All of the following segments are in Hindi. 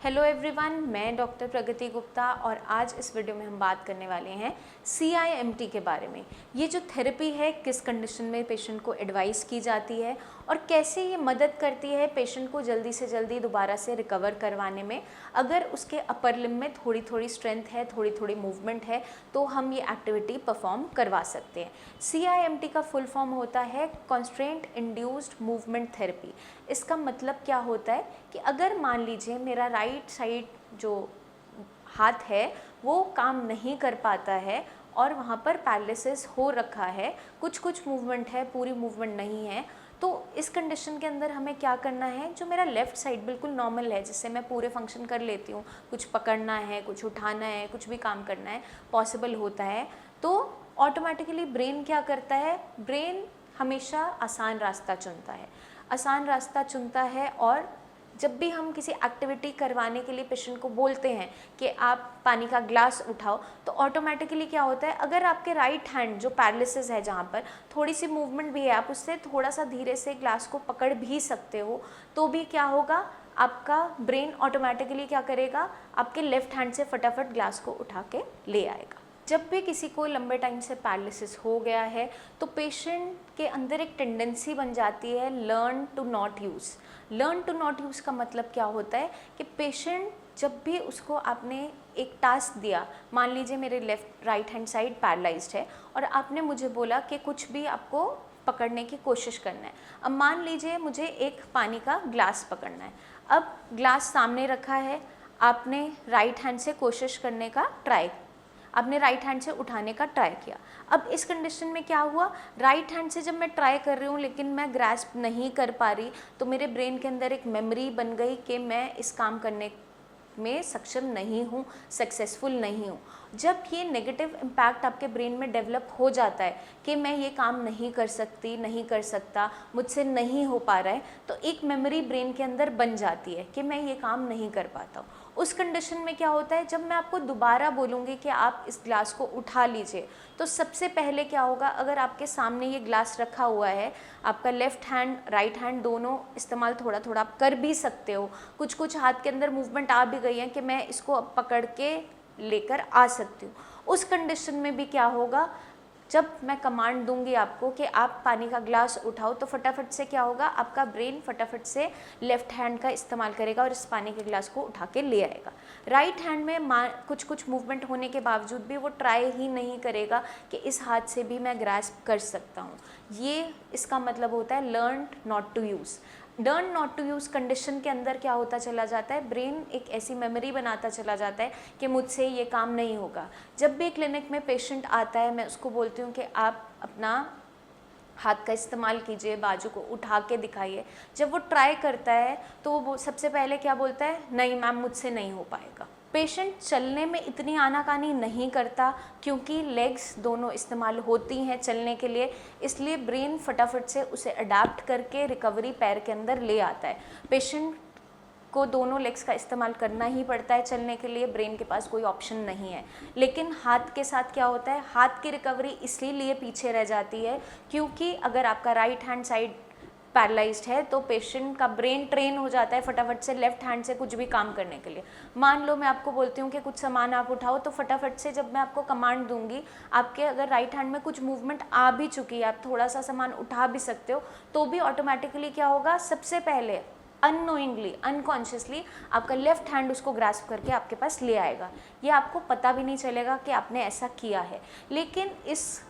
हेलो एवरीवन, मैं डॉक्टर प्रगति गुप्ता और आज इस वीडियो में हम बात करने वाले हैं CIMT के बारे में। ये जो थेरेपी है किस कंडीशन में पेशेंट को एडवाइस की जाती है और कैसे ये मदद करती है पेशेंट को जल्दी से जल्दी दोबारा से रिकवर करवाने में। अगर उसके अपर लिम्ब में थोड़ी थोड़ी स्ट्रेंथ है, थोड़ी थोड़ी मूवमेंट है, तो हम ये एक्टिविटी परफॉर्म करवा सकते हैं। CIMT का फुल फॉर्म होता है कॉन्स्ट्रेंट इंड्यूस्ड मूवमेंट थेरेपी। इसका मतलब क्या होता है कि अगर मान लीजिए मेरा राइट साइड जो हाथ है वो काम नहीं कर पाता है और वहाँ पर पैरालिसिस हो रखा है, कुछ मूवमेंट है, पूरी मूवमेंट नहीं है, तो इस कंडीशन के अंदर हमें क्या करना है, जो मेरा लेफ़्ट साइड बिल्कुल नॉर्मल है, जिससे मैं पूरे फंक्शन कर लेती हूँ, कुछ पकड़ना है, कुछ उठाना है, कुछ भी काम करना है, पॉसिबल होता है, तो ऑटोमेटिकली ब्रेन क्या करता है, ब्रेन हमेशा आसान रास्ता चुनता है, आसान रास्ता चुनता है। और जब भी हम किसी एक्टिविटी करवाने के लिए पेशेंट को बोलते हैं कि आप पानी का ग्लास उठाओ, तो ऑटोमेटिकली क्या होता है, अगर आपके राइट हैंड जो पैरालिसिस है, जहाँ पर थोड़ी सी मूवमेंट भी है, आप उससे थोड़ा सा धीरे से ग्लास को पकड़ भी सकते हो, तो भी क्या होगा, आपका ब्रेन ऑटोमेटिकली क्या करेगा, आपके लेफ्ट हैंड से फटाफट ग्लास को उठा के ले आएगा। जब भी किसी को लंबे टाइम से पैरालिसिस हो गया है तो पेशेंट के अंदर एक टेंडेंसी बन जाती है learn to not use. Learn to not use का मतलब क्या होता है कि पेशेंट जब भी उसको आपने एक टास्क दिया, मान लीजिए मेरे राइट हैंड साइड पैरालाइज्ड है और आपने मुझे बोला कि कुछ भी आपको पकड़ने की कोशिश करना है। अब मान लीजिए मुझे एक पानी का ग्लास पकड़ना है, अब ग्लास सामने रखा है, आपने राइट हैंड से कोशिश करने का ट्राई, आपने राइट हैंड से उठाने का ट्राई किया। अब इस कंडीशन में क्या हुआ, राइट हैंड से जब मैं ट्राई कर रही हूँ लेकिन मैं ग्रैस्प नहीं कर पा रही, तो मेरे ब्रेन के अंदर एक मेमोरी बन गई कि मैं इस काम करने में सक्षम नहीं हूँ, सक्सेसफुल नहीं हूँ। जब ये नेगेटिव इम्पैक्ट आपके ब्रेन में डेवलप हो जाता है कि मैं ये काम नहीं कर सकती, नहीं कर सकता, मुझसे नहीं हो पा रहा है, तो एक मेमोरी ब्रेन के अंदर बन जाती है कि मैं ये काम नहीं कर पाता हूँ। उस कंडीशन में क्या होता है, जब मैं आपको दोबारा बोलूँगी कि आप इस ग्लास को उठा लीजिए, तो सबसे पहले क्या होगा, अगर आपके सामने ये ग्लास रखा हुआ है, आपका लेफ़्ट हैंड राइट हैंड दोनों इस्तेमाल थोड़ा थोड़ा आप कर भी सकते हो, कुछ हाथ के अंदर मूवमेंट आ भी गई है कि मैं इसको अब पकड़ के लेकर आ सकती हूँ। उस कंडीशन में भी क्या होगा, जब मैं कमांड दूंगी आपको कि आप पानी का ग्लास उठाओ, तो फटाफट से क्या होगा, आपका ब्रेन फटाफट से लेफ्ट हैंड का इस्तेमाल करेगा और इस पानी के ग्लास को उठा के ले आएगा। राइट हैंड में कुछ मूवमेंट होने के बावजूद भी वो ट्राई ही नहीं करेगा कि इस हाथ से भी मैं ग्रास्प कर सकता हूँ। ये इसका मतलब होता है learn not to use. Learn not to use condition के अंदर क्या होता चला जाता है, ब्रेन एक ऐसी मेमोरी बनाता चला जाता है कि मुझसे ये काम नहीं होगा। जब भी क्लिनिक में पेशेंट आता है, मैं उसको बोलती हूँ कि आप अपना हाथ का इस्तेमाल कीजिए, बाजू को उठा के दिखाइए। जब वो ट्राई करता है तो वो सबसे पहले क्या बोलता है, नहीं मैम मुझसे नहीं हो पाएगा। पेशेंट चलने में इतनी आनाकानी नहीं करता क्योंकि लेग्स दोनों इस्तेमाल होती हैं चलने के लिए, इसलिए ब्रेन फटाफट से उसे अडाप्ट करके रिकवरी पैर के अंदर ले आता है। पेशेंट को दोनों लेग्स का इस्तेमाल करना ही पड़ता है चलने के लिए, ब्रेन के पास कोई ऑप्शन नहीं है। लेकिन हाथ के साथ क्या होता है, हाथ की रिकवरी इसलिए पीछे रह जाती है क्योंकि अगर आपका राइट हैंड साइड पैरालाइज्ड है तो पेशेंट का ब्रेन ट्रेन हो जाता है फटाफट से लेफ्ट हैंड से कुछ भी काम करने के लिए। मान लो मैं आपको बोलती हूँ कि कुछ सामान आप उठाओ, तो फटाफट से जब मैं आपको कमांड दूंगी, आपके अगर राइट हैंड में कुछ मूवमेंट आ भी चुकी है, आप थोड़ा सा सामान उठा भी सकते हो, तो भी ऑटोमेटिकली क्या होगा, सबसे पहले अननोइंगली, अनकॉन्शियसली आपका लेफ्ट हैंड उसको ग्रास्प करके आपके पास ले आएगा। ये आपको पता भी नहीं चलेगा कि आपने ऐसा किया है। लेकिन इस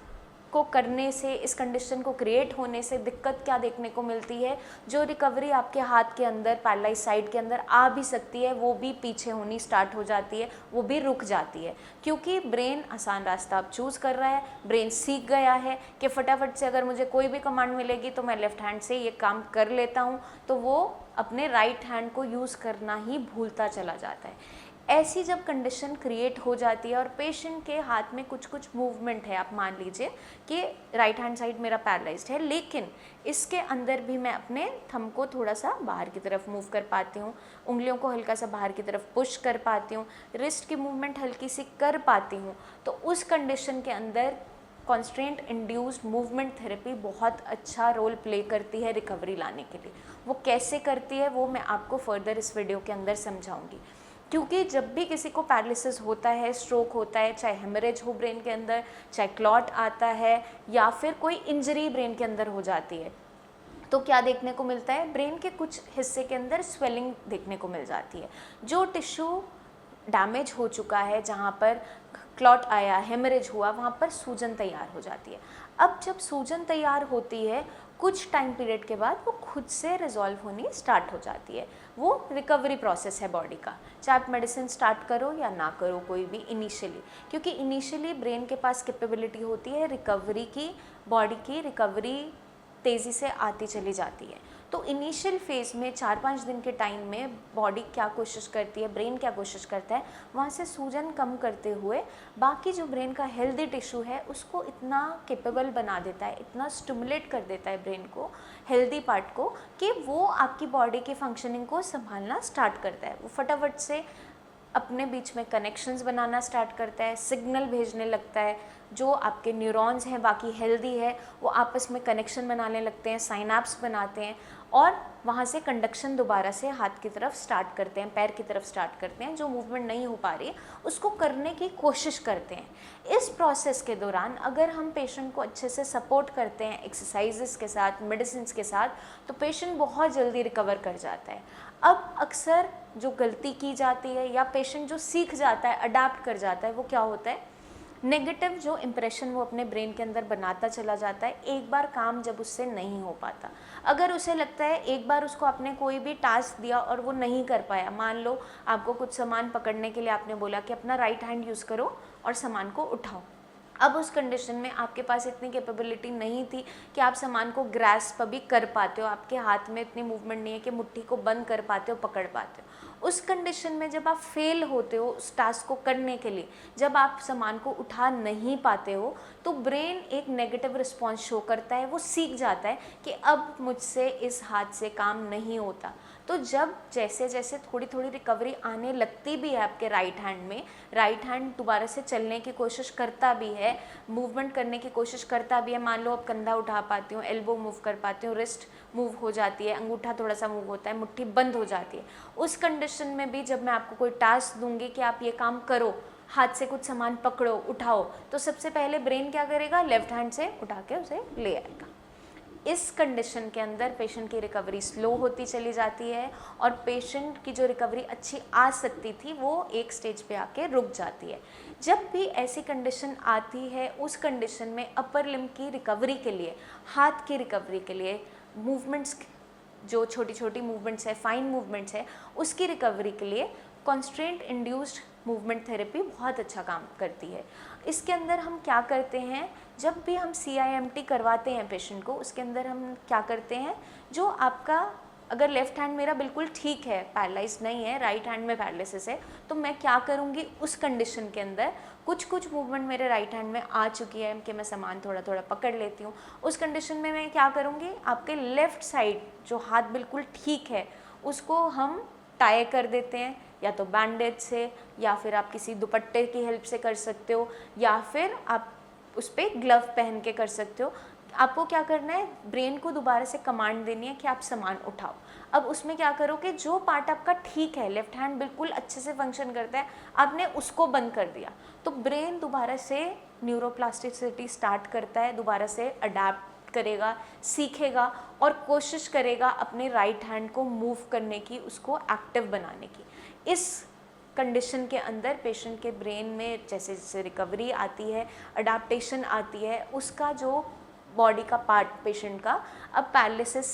को करने से, इस कंडीशन को क्रिएट होने से दिक्कत क्या देखने को मिलती है, जो रिकवरी आपके हाथ के अंदर पैरालाइज साइड के अंदर आ भी सकती है, वो भी पीछे होनी स्टार्ट हो जाती है, वो भी रुक जाती है, क्योंकि ब्रेन आसान रास्ता अब चूज़ कर रहा है। ब्रेन सीख गया है कि फटाफट से अगर मुझे कोई भी कमांड मिलेगी तो मैं लेफ्ट हैंड से ये काम कर लेता हूँ, तो वो अपने राइट हैंड को यूज़ करना ही भूलता चला जाता है। ऐसी जब कंडीशन क्रिएट हो जाती है और पेशेंट के हाथ में कुछ मूवमेंट है, आप मान लीजिए कि राइट हैंड साइड मेरा पैरालाइज्ड है, लेकिन इसके अंदर भी मैं अपने थंब को थोड़ा सा बाहर की तरफ मूव कर पाती हूँ, उंगलियों को हल्का सा बाहर की तरफ पुश कर पाती हूँ, रिस्ट की मूवमेंट हल्की सी कर पाती हूँ, तो उस कंडीशन के अंदर कॉन्स्ट्रेंट इंड्यूस्ड मूवमेंट थेरेपी बहुत अच्छा रोल प्ले करती है रिकवरी लाने के लिए। वो कैसे करती है वो मैं आपको फर्दर इस वीडियो के अंदर समझाऊंगी। क्योंकि जब भी किसी को पैरालिसिस होता है, स्ट्रोक होता है, चाहे हेमरेज हो ब्रेन के अंदर, चाहे क्लॉट आता है या फिर कोई इंजरी ब्रेन के अंदर हो जाती है, तो क्या देखने को मिलता है, ब्रेन के कुछ हिस्से के अंदर स्वेलिंग देखने को मिल जाती है। जो टिश्यू डैमेज हो चुका है, जहाँ पर क्लॉट आया, हेमरेज हुआ, वहाँ पर सूजन तैयार हो जाती है। अब जब सूजन तैयार होती है, कुछ टाइम पीरियड के बाद वो खुद से रिजॉल्व होनी स्टार्ट हो जाती है। वो रिकवरी प्रोसेस है बॉडी का, चाहे आप मेडिसिन स्टार्ट करो या ना करो कोई भी इनिशियली, क्योंकि इनिशियली ब्रेन के पास कैपेबिलिटी होती है रिकवरी की, बॉडी की रिकवरी तेज़ी से आती चली जाती है। तो इनिशियल फेज़ में 4-5 दिन के टाइम में बॉडी क्या कोशिश करती है, ब्रेन क्या कोशिश करता है, वहाँ से सूजन कम करते हुए बाकी जो ब्रेन का हेल्दी टिश्यू है उसको इतना कैपेबल बना देता है, इतना स्टिमुलेट कर देता है ब्रेन को, हेल्दी पार्ट को, कि वो आपकी बॉडी की फंक्शनिंग को संभालना स्टार्ट करता है। वो फटाफट से अपने बीच में कनेक्शंस बनाना स्टार्ट करता है, सिग्नल भेजने लगता है, जो आपके न्यूरॉन्स हैं बाकी हेल्दी है वो आपस में कनेक्शन बनाने लगते हैं, साइनाप्स बनाते हैं और वहाँ से कंडक्शन दोबारा से हाथ की तरफ स्टार्ट करते हैं, पैर की तरफ स्टार्ट करते हैं। जो मूवमेंट नहीं हो पा रही है उसको करने की कोशिश करते हैं। इस प्रोसेस के दौरान अगर हम पेशेंट को अच्छे से सपोर्ट करते हैं एक्सरसाइजेस के साथ, मेडिसिन के साथ, तो पेशेंट बहुत जल्दी रिकवर कर जाता है। अब अक्सर जो गलती की जाती है या पेशेंट जो सीख जाता है, अडाप्ट कर जाता है, वो क्या होता है, नेगेटिव जो इम्प्रेशन वो अपने ब्रेन के अंदर बनाता चला जाता है। एक बार काम जब उससे नहीं हो पाता, अगर उसे लगता है एक बार उसको आपने कोई भी टास्क दिया और वो नहीं कर पाया, मान लो आपको कुछ सामान पकड़ने के लिए आपने बोला कि अपना राइट हैंड यूज़ करो और सामान को उठाओ। अब उस कंडीशन में आपके पास इतनी कैपेबिलिटी नहीं थी कि आप सामान को ग्रैस्प भी कर पाते हो, आपके हाथ में इतनी मूवमेंट नहीं है कि मुट्ठी को बंद कर पाते हो, पकड़ पाते हो। उस कंडीशन में जब आप फेल होते हो उस टास्क को करने के लिए, जब आप सामान को उठा नहीं पाते हो, तो ब्रेन एक नेगेटिव रिस्पॉन्स शो करता है। वो सीख जाता है कि अब मुझसे इस हाथ से काम नहीं होता। तो जब जैसे जैसे थोड़ी थोड़ी रिकवरी आने लगती भी है आपके राइट हैंड में, राइट हैंड दोबारा से चलने की कोशिश करता भी है, मूवमेंट करने की कोशिश करता भी है, मान लो आप कंधा उठा पाती हो, एल्बो मूव कर पाती हो, रिस्ट मूव हो जाती है, अंगूठा थोड़ा सा मूव होता है, मुट्ठी बंद हो जाती है, उस कंडीशन में भी जब मैं आपको कोई टास्क दूंगी कि आप ये काम करो, हाथ से कुछ सामान पकड़ो, उठाओ, तो सबसे पहले ब्रेन क्या करेगा, लेफ्ट हैंड से उठा के उसे ले आएगा। इस कंडीशन के अंदर पेशेंट की रिकवरी स्लो होती चली जाती है और पेशेंट की जो रिकवरी अच्छी आ सकती थी वो एक स्टेज पे आके रुक जाती है। जब भी ऐसी कंडीशन आती है, उस कंडीशन में अपर लिम्ब की रिकवरी के लिए, हाथ की रिकवरी के लिए, मूवमेंट्स जो छोटी छोटी मूवमेंट्स है, फाइन मूवमेंट्स है, उसकी रिकवरी के लिए कॉन्स्ट्रेंट इंड्यूस्ड मूवमेंट थेरेपी बहुत अच्छा काम करती है। इसके अंदर हम क्या करते हैं, जब भी हम CIMT करवाते हैं पेशेंट को, उसके अंदर हम क्या करते हैं, जो आपका अगर लेफ़्ट हैंड मेरा बिल्कुल ठीक है, पैरालाइज नहीं है, राइट हैंड में पैरालिसिस है, तो मैं क्या करूँगी उस कंडीशन के अंदर, कुछ कुछ मूवमेंट मेरे राइट हैंड में आ चुकी है कि मैं सामान थोड़ा थोड़ा पकड़ लेती हूँ, उस कंडीशन में मैं क्या करूँगी, आपके लेफ़्ट साइड जो हाथ बिल्कुल ठीक है उसको हम टाई कर देते हैं, या तो बैंडेज से, या फिर आप किसी दुपट्टे की हेल्प से कर सकते हो, या फिर आप उस पर ग्लव पहन के कर सकते हो। आपको क्या करना है, ब्रेन को दोबारा से कमांड देनी है कि आप सामान उठाओ। अब उसमें क्या करो कि जो पार्ट आपका ठीक है, लेफ्ट हैंड बिल्कुल अच्छे से फंक्शन करता है, आपने उसको बंद कर दिया, तो ब्रेन दोबारा से न्यूरोप्लास्टिसिटी स्टार्ट करता है, दोबारा से अडेप्ट करेगा, सीखेगा और कोशिश करेगा अपने राइट हैंड को मूव करने की, उसको एक्टिव बनाने की। इस कंडीशन के अंदर पेशेंट के ब्रेन में जैसे जैसे रिकवरी आती है, अडाप्टेशन आती है, उसका जो बॉडी का पार्ट पेशेंट का अब पैरालिसिस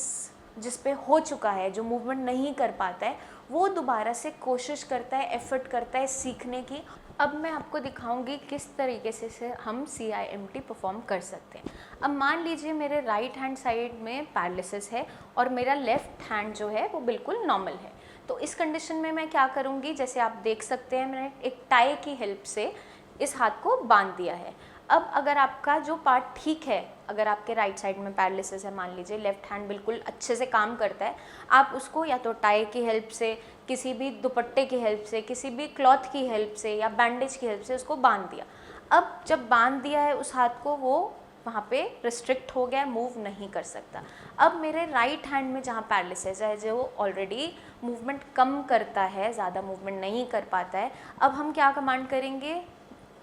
जिस पे हो चुका है, जो मूवमेंट नहीं कर पाता है, वो दोबारा से कोशिश करता है, एफर्ट करता है सीखने की। अब मैं आपको दिखाऊंगी किस तरीके से हम CIMT परफॉर्म कर सकते हैं। अब मान लीजिए मेरे राइट हैंड साइड में पैरालिसिस है और मेरा लेफ़्ट हैंड जो है वो बिल्कुल नॉर्मल है, तो इस कंडीशन में मैं क्या करूँगी, जैसे आप देख सकते हैं मैंने एक टाई की हेल्प से इस हाथ को बांध दिया है। अब अगर आपका जो पार्ट ठीक है, अगर आपके राइट साइड में पैरालिसिस है, मान लीजिए लेफ़्ट हैंड बिल्कुल अच्छे से काम करता है, आप उसको या तो टाई की हेल्प से, किसी भी दुपट्टे की हेल्प से, किसी भी क्लॉथ की हेल्प से या बैंडेज की हेल्प से उसको बांध दिया। अब जब बांध दिया है उस हाथ को, वो वहाँ पे रिस्ट्रिक्ट हो गया, मूव नहीं कर सकता। अब मेरे राइट हैंड में जहाँ पैरालिसिस है, जो ऑलरेडी मूवमेंट कम करता है, ज़्यादा मूवमेंट नहीं कर पाता है, अब हम क्या कमांड करेंगे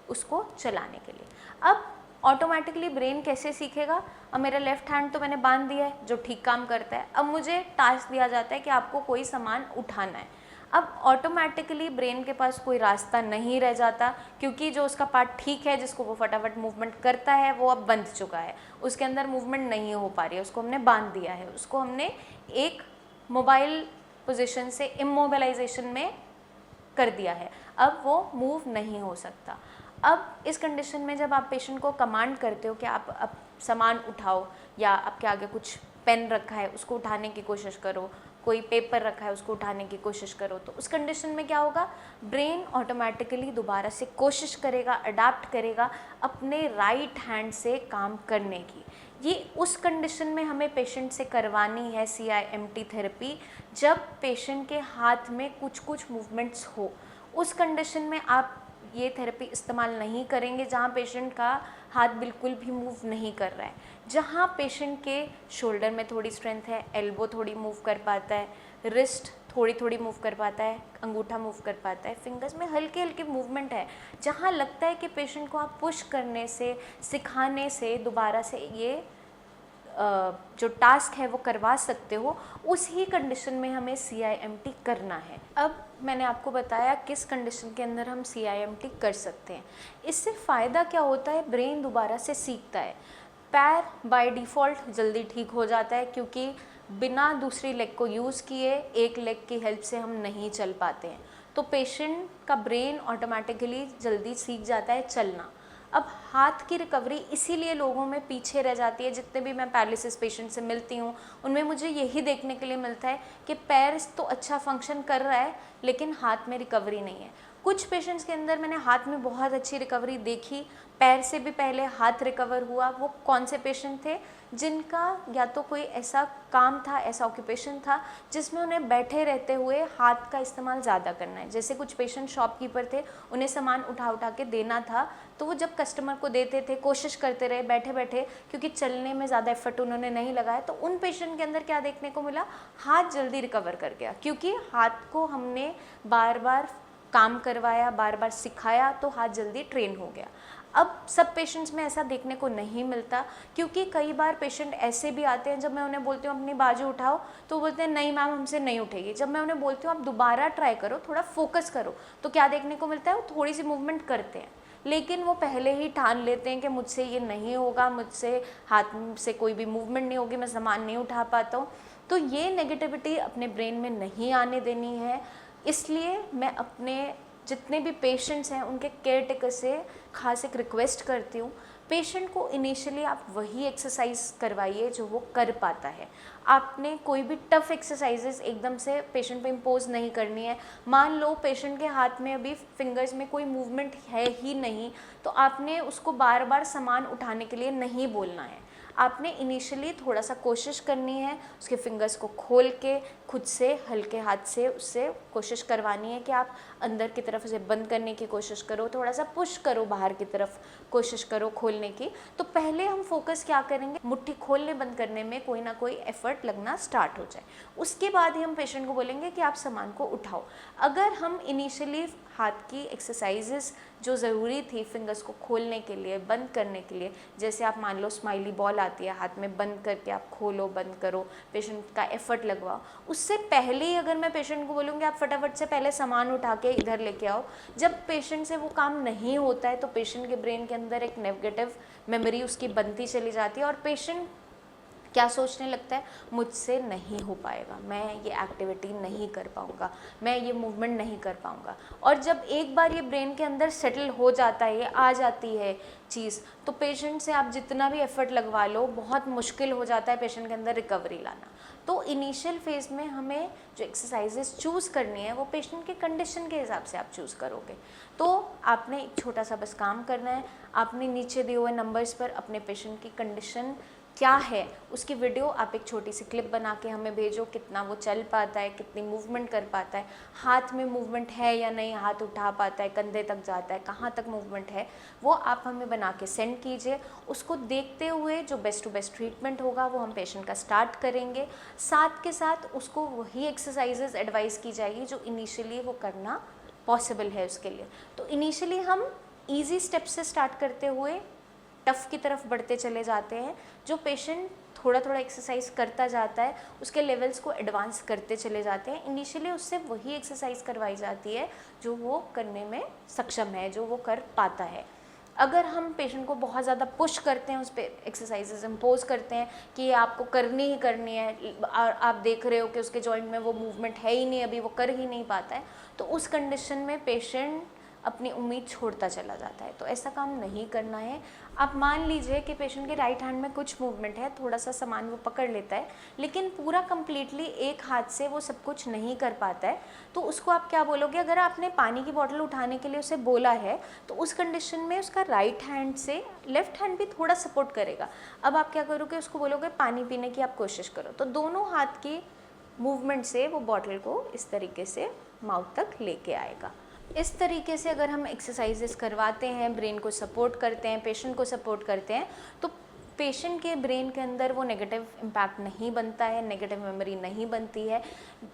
उसको चलाने के लिए। अब ऑटोमेटिकली ब्रेन कैसे सीखेगा, अब मेरा लेफ्ट हैंड तो मैंने बांध दिया है जो ठीक काम करता है, अब मुझे टास्क दिया जाता है कि आपको कोई सामान उठाना है। अब ऑटोमेटिकली ब्रेन के पास कोई रास्ता नहीं रह जाता, क्योंकि जो उसका पार्ट ठीक है जिसको वो फटाफट मूवमेंट करता है वो अब बंध चुका है, उसके अंदर मूवमेंट नहीं हो पा रही है, उसको हमने बांध दिया है, उसको हमने एक मोबाइल पोजीशन से इमोबिलाइजेशन में कर दिया है, अब वो मूव नहीं हो सकता। अब इस कंडीशन में जब आप पेशेंट को कमांड करते हो कि आप अब सामान उठाओ, या आपके आगे कुछ पेन रखा है उसको उठाने की कोशिश करो, कोई पेपर रखा है उसको उठाने की कोशिश करो, तो उस कंडीशन में क्या होगा, ब्रेन ऑटोमेटिकली दोबारा से कोशिश करेगा, अडाप्ट करेगा अपने राइट हैंड से काम करने की। ये उस कंडीशन में हमें पेशेंट से करवानी है CIMT थेरेपी, जब पेशेंट के हाथ में कुछ कुछ मूवमेंट्स हो। उस कंडीशन में आप ये थेरेपी इस्तेमाल नहीं करेंगे जहाँ पेशेंट का हाथ बिल्कुल भी मूव नहीं कर रहा है। जहाँ पेशेंट के शोल्डर में थोड़ी स्ट्रेंथ है, एल्बो थोड़ी मूव कर पाता है, रिस्ट थोड़ी थोड़ी मूव कर पाता है, अंगूठा मूव कर पाता है, फिंगर्स में हल्के हल्के मूवमेंट है, जहाँ लगता है कि पेशेंट को आप पुश करने से, सिखाने से दोबारा से ये जो टास्क है वो करवा सकते हो, उसी कंडीशन में हमें CIMT करना है। अब मैंने आपको बताया किस कंडीशन के अंदर हम CIMT कर सकते हैं। इससे फ़ायदा क्या होता है, ब्रेन दोबारा से सीखता है। पैर बाय डिफ़ॉल्ट जल्दी ठीक हो जाता है, क्योंकि बिना दूसरी लेग को यूज़ किए एक लेग की हेल्प से हम नहीं चल पाते हैं, तो पेशेंट का ब्रेन ऑटोमेटिकली जल्दी सीख जाता है चलना। अब हाथ की रिकवरी इसीलिए लोगों में पीछे रह जाती है। जितने भी मैं पैरालिसिस पेशेंट से मिलती हूँ उनमें मुझे यही देखने के लिए मिलता है कि पैर तो अच्छा फंक्शन कर रहा है लेकिन हाथ में रिकवरी नहीं है। कुछ पेशेंट्स के अंदर मैंने हाथ में बहुत अच्छी रिकवरी देखी, पैर से भी पहले हाथ रिकवर हुआ। वो कौन से पेशेंट थे, जिनका या तो कोई ऐसा काम था, ऐसा ऑक्यूपेशन था जिसमें उन्हें बैठे रहते हुए हाथ का इस्तेमाल ज़्यादा करना है। जैसे कुछ पेशेंट शॉपकीपर थे, उन्हें सामान उठा उठा के देना था, तो वो जब कस्टमर को देते थे कोशिश करते रहे बैठे बैठे, क्योंकि चलने में ज़्यादा एफर्ट उन्होंने नहीं लगाया, तो उन पेशेंट के अंदर क्या देखने को मिला, हाथ जल्दी रिकवर कर गया, क्योंकि हाथ को हमने बार बार काम करवाया, बार बार सिखाया, तो हाथ जल्दी ट्रेन हो गया। अब सब पेशेंट्स में ऐसा देखने को नहीं मिलता, क्योंकि कई बार पेशेंट ऐसे भी आते हैं, जब मैं उन्हें बोलती हूँ अपनी बाजू उठाओ तो बोलते हैं नहीं मैम हमसे नहीं उठेगी। जब मैं उन्हें बोलती हूँ आप दोबारा ट्राई करो, थोड़ा फोकस करो, तो क्या देखने को मिलता है, वो थोड़ी सी मूवमेंट करते हैं, लेकिन वो पहले ही ठान लेते हैं कि मुझसे ये नहीं होगा, मुझसे हाथ से कोई भी मूवमेंट नहीं होगी, मैं सामान नहीं उठा पाता हूँ। तो ये नेगेटिविटी अपने ब्रेन में नहीं आने देनी है। इसलिए मैं अपने जितने भी पेशेंट्स हैं उनके केयर टेकर से खास एक रिक्वेस्ट करती हूँ, पेशेंट को इनिशियली आप वही एक्सरसाइज करवाइए जो वो कर पाता है। आपने कोई भी टफ़ एक्सरसाइजेस एकदम से पेशेंट पे इम्पोज नहीं करनी है। मान लो पेशेंट के हाथ में अभी फिंगर्स में कोई मूवमेंट है ही नहीं, तो आपने उसको बार बार सामान उठाने के लिए नहीं बोलना है। आपने इनिशियली थोड़ा सा कोशिश करनी है, उसके फिंगर्स को खोल के खुद से हल्के हाथ से उससे कोशिश करवानी है कि आप अंदर की तरफ उसे बंद करने की कोशिश करो, थोड़ा सा पुश करो बाहर की तरफ, कोशिश करो खोलने की। तो पहले हम फोकस क्या करेंगे, मुट्ठी खोलने बंद करने में कोई ना कोई एफर्ट लगना स्टार्ट हो जाए, उसके बाद ही हम पेशेंट को बोलेंगे कि आप सामान को उठाओ। अगर हम इनिशियली हाथ की एक्सरसाइजेस जो ज़रूरी थी फिंगर्स को खोलने के लिए, बंद करने के लिए, जैसे आप मान लो स्माइली बॉल आती है, हाथ में बंद करके आप खोलो बंद करो, पेशेंट का एफर्ट लगवाओ, उससे पहले ही अगर मैं पेशेंट को बोलूँगी आप फटाफट से पहले सामान उठा के इधर लेके आओ, जब पेशेंट से वो काम नहीं होता है तो पेशेंट के ब्रेन के अंदर एक नेगेटिव मेमोरी उसकी बनती चली जाती है और पेशेंट क्या सोचने लगता है, मुझसे नहीं हो पाएगा, मैं ये एक्टिविटी नहीं कर पाऊँगा, मैं ये मूवमेंट नहीं कर पाऊँगा। और जब एक बार ये ब्रेन के अंदर सेटल हो जाता है, ये आ जाती है चीज़, तो पेशेंट से आप जितना भी एफर्ट लगवा लो बहुत मुश्किल हो जाता है पेशेंट के अंदर रिकवरी लाना। तो इनिशियल फेज़ में हमें जो एक्सरसाइजेस चूज़ करनी है वो पेशेंट के कंडीशन के हिसाब से आप चूज़ करोगे। तो आपने एक छोटा सा बस काम करना है, आपने नीचे दिए हुए नंबर्स पर अपने पेशेंट की कंडीशन क्या है उसकी वीडियो आप एक छोटी सी क्लिप बना के हमें भेजो, कितना वो चल पाता है, कितनी मूवमेंट कर पाता है, हाथ में मूवमेंट है या नहीं, हाथ उठा पाता है, कंधे तक जाता है, कहाँ तक मूवमेंट है, वो आप हमें बना के सेंड कीजिए। उसको देखते हुए जो बेस्ट टू बेस्ट ट्रीटमेंट होगा वो हम पेशेंट का स्टार्ट करेंगे। साथ के साथ उसको वही एक्सरसाइजेज एडवाइस की जाएगी जो इनिशियली वो करना पॉसिबल है उसके लिए। तो इनिशियली हम ईजी स्टेप से स्टार्ट करते हुए टफ़ की तरफ बढ़ते चले जाते हैं। जो पेशेंट थोड़ा थोड़ा एक्सरसाइज करता जाता है उसके लेवल्स को एडवांस करते चले जाते हैं। इनिशियली उससे वही एक्सरसाइज करवाई जाती है जो वो करने में सक्षम है, जो वो कर पाता है। अगर हम पेशेंट को बहुत ज़्यादा पुश करते हैं, उस पर एक्सरसाइजेज इम्पोज करते हैं कि ये आपको करनी ही करनी है, और आप देख रहे हो कि उसके जॉइंट में वो मूवमेंट है ही नहीं, अभी वो कर ही नहीं पाता है, तो उस कंडीशन में पेशेंट अपनी उम्मीद छोड़ता चला जाता है। तो ऐसा काम नहीं करना है। आप मान लीजिए कि पेशेंट के राइट हैंड में कुछ मूवमेंट है, थोड़ा सा सामान वो पकड़ लेता है, लेकिन पूरा कंप्लीटली एक हाथ से वो सब कुछ नहीं कर पाता है, तो उसको आप क्या बोलोगे? अगर आपने पानी की बोतल उठाने के लिए उसे बोला है तो उस कंडीशन में उसका राइट हैंड से लेफ्ट हैंड भी थोड़ा सपोर्ट करेगा। अब आप क्या करोगे? उसको बोलोगे पानी पीने की आप कोशिश करो, तो दोनों हाथ की मूवमेंट से वो बॉटल को इस तरीके से माउथ तक लेके आएगा। इस तरीके से अगर हम एक्सरसाइजेस करवाते हैं, ब्रेन को सपोर्ट करते हैं, पेशेंट को सपोर्ट करते हैं, तो पेशेंट के ब्रेन के अंदर वो नेगेटिव इम्पैक्ट नहीं बनता है, नेगेटिव मेमोरी नहीं बनती है।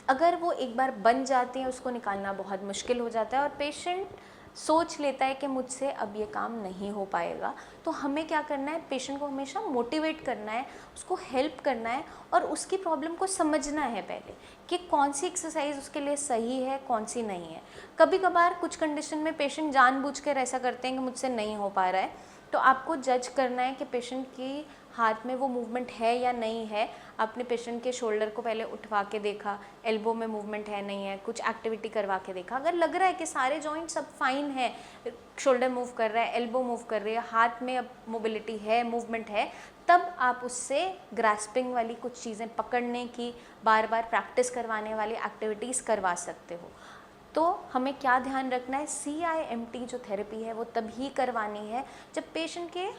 अगर वो एक बार बन जाती है उसको निकालना बहुत मुश्किल हो जाता है और पेशेंट सोच लेता है कि मुझसे अब ये काम नहीं हो पाएगा। तो हमें क्या करना है? पेशेंट को हमेशा मोटिवेट करना है, उसको हेल्प करना है और उसकी प्रॉब्लम को समझना है पहले कि कौन सी एक्सरसाइज उसके लिए सही है, कौन सी नहीं है। कभी कभार कुछ कंडीशन में पेशेंट जानबूझकर ऐसा करते हैं कि मुझसे नहीं हो पा रहा है, तो आपको जज करना है कि पेशेंट की हाथ में वो मूवमेंट है या नहीं है। आपने पेशेंट के शोल्डर को पहले उठवा के देखा, एल्बो में मूवमेंट है नहीं है, कुछ एक्टिविटी करवा के देखा। अगर लग रहा है कि सारे जॉइंट सब फाइन है, शोल्डर मूव कर रहा है, एल्बो मूव कर रही है, हाथ में अब मोबिलिटी है, मूवमेंट है, तब आप उससे ग्रास्पिंग वाली कुछ चीज़ें पकड़ने की, बार बार प्रैक्टिस करवाने वाली एक्टिविटीज़ करवा सकते हो। तो हमें क्या ध्यान रखना है? CIMT जो थेरेपी है वो तभी करवानी है जब पेशेंट के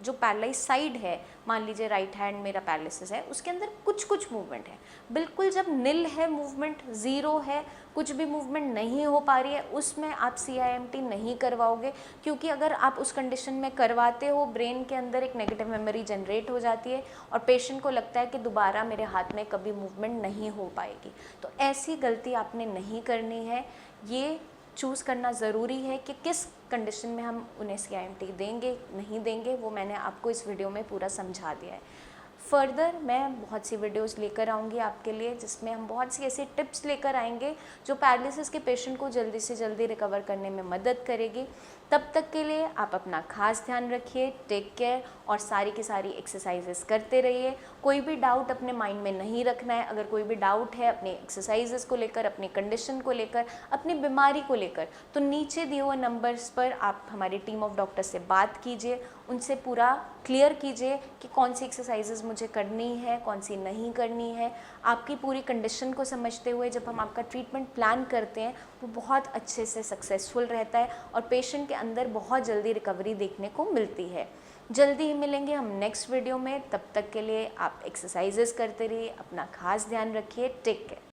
जो पैरालाइज साइड है, मान लीजिए राइट हैंड मेरा पैरालिसिस है, उसके अंदर कुछ कुछ मूवमेंट है। बिल्कुल जब निल है, मूवमेंट ज़ीरो है, कुछ भी मूवमेंट नहीं हो पा रही है, उसमें आप CIMT नहीं करवाओगे, क्योंकि अगर आप उस कंडीशन में करवाते हो ब्रेन के अंदर एक नेगेटिव मेमोरी जनरेट हो जाती है और पेशेंट को लगता है कि दोबारा मेरे हाथ में कभी मूवमेंट नहीं हो पाएगी। तो ऐसी गलती आपने नहीं करनी है। ये चूज़ करना ज़रूरी है कि किस कंडीशन में हम उन्हें CIMT देंगे, नहीं देंगे, वो मैंने आपको इस वीडियो में पूरा समझा दिया है। फर्दर मैं बहुत सी वीडियोस लेकर आऊँगी आपके लिए, जिसमें हम बहुत सी ऐसी टिप्स लेकर आएंगे जो पैरालिसिस के पेशेंट को जल्दी से जल्दी रिकवर करने में मदद करेगी। तब तक के लिए आप अपना खास ध्यान रखिए, टेक केयर, और सारी की सारी एक्सरसाइजेस करते रहिए। कोई भी डाउट अपने माइंड में नहीं रखना है। अगर कोई भी डाउट है अपने एक्सरसाइजेस को लेकर, अपनी कंडीशन को लेकर, अपनी बीमारी को लेकर, तो नीचे दिए हुए नंबर्स पर आप हमारी टीम ऑफ डॉक्टर से बात कीजिए, उनसे पूरा क्लियर कीजिए कि कौन सी एक्सरसाइजेज मुझे करनी है, कौन सी नहीं करनी है। आपकी पूरी कंडीशन को समझते हुए जब हम आपका ट्रीटमेंट प्लान करते हैं वो बहुत अच्छे से सक्सेसफुल रहता है और पेशेंट के अंदर बहुत जल्दी रिकवरी देखने को मिलती है। जल्दी ही मिलेंगे हम नेक्स्ट वीडियो में। तब तक के लिए आप एक्सरसाइजेस करते रहिए, अपना खास ध्यान रखिए। Take care.